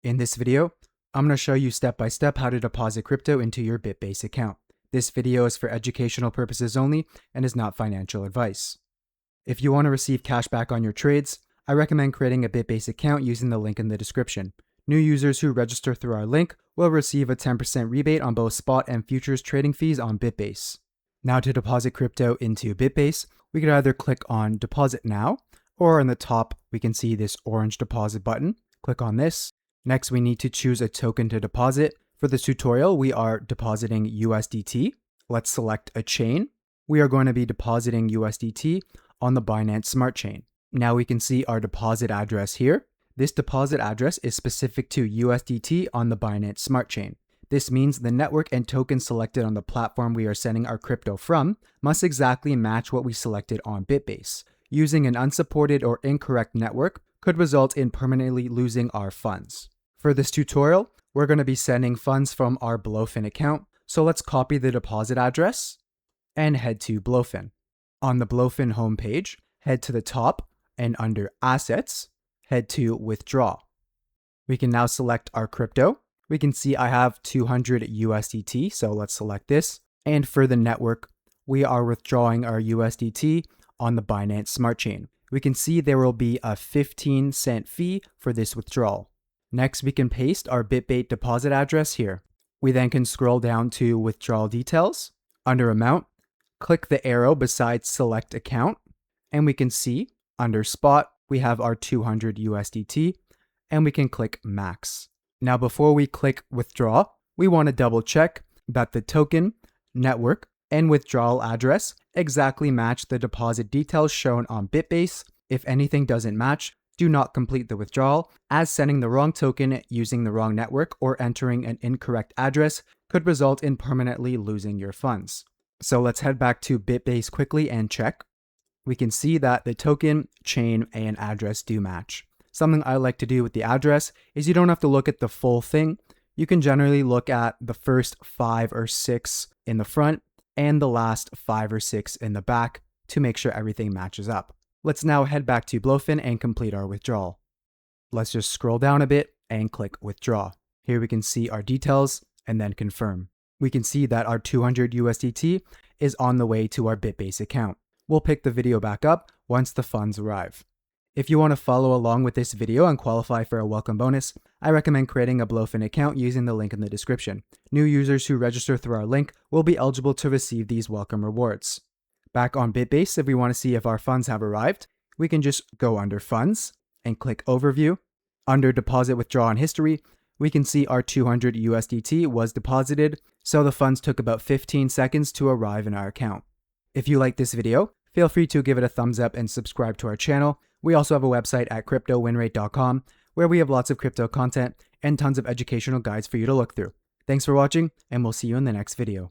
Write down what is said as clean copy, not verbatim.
In this video, I'm going to show you step by step how to deposit crypto into your Bitbase account. This video is for educational purposes only and is not financial advice. If you want to receive cashback on your trades, I recommend creating a Bitbase account using the link in the description. New users who register through our link will receive a 10% rebate on both spot and futures trading fees on Bitbase. Now to deposit crypto into Bitbase, we could either click on Deposit Now, or on the top, we can see this orange deposit button. Click on this. Next, we need to choose a token to deposit. For this tutorial, we are depositing USDT. Let's select a chain. We are going to be depositing USDT on the Binance Smart Chain. Now we can see our deposit address here. This deposit address is specific to USDT on the Binance Smart Chain. This means the network and token selected on the platform we are sending our crypto from must exactly match what we selected on Bitbase. Using an unsupported or incorrect network could result in permanently losing our funds. For this tutorial, we're going to be sending funds from our Blowfin account, so let's copy the deposit address and head to Blowfin. On the Blowfin homepage, head to the top and under Assets, head to Withdraw. We can now select our crypto. We can see I have 200 USDT, so let's select this. And for the network, we are withdrawing our USDT on the Binance Smart Chain. We can see there will be a 15-cent fee for this withdrawal. Next, we can paste our Bitbase deposit address here. We then can scroll down to Withdrawal Details. Under Amount, click the arrow beside Select Account, and we can see under Spot, we have our 200 USDT, and we can click Max. Now, before we click Withdraw, we want to double check that the token, network, and withdrawal address exactly match the deposit details shown on Bitbase. If anything doesn't match, do not complete the withdrawal, as sending the wrong token using the wrong network or entering an incorrect address could result in permanently losing your funds. So let's head back to Bitbase quickly and check. We can see that the token, chain, and address do match. Something I like to do with the address is you don't have to look at the full thing. You can generally look at the first 5 or 6 in the front and the last 5 or 6 in the back to make sure everything matches up. Let's now head back to Blowfin and complete our withdrawal. Let's just scroll down a bit and click Withdraw. Here we can see our details and then confirm. We can see that our 200 USDT is on the way to our Bitbase account. We'll pick the video back up once the funds arrive. If you want to follow along with this video and qualify for a welcome bonus, I recommend creating a Blowfin account using the link in the description. New users who register through our link will be eligible to receive these welcome rewards. Back on Bitbase, if we want to see if our funds have arrived, we can just go under Funds and click Overview. Under Deposit Withdraw and History, we can see our 200 USDT was deposited, so the funds took about 15 seconds to arrive in our account. If you like this video, feel free to give it a thumbs up and subscribe to our channel. We also have a website at cryptowinrate.com where we have lots of crypto content and tons of educational guides for you to look through. Thanks for watching, and we'll see you in the next video.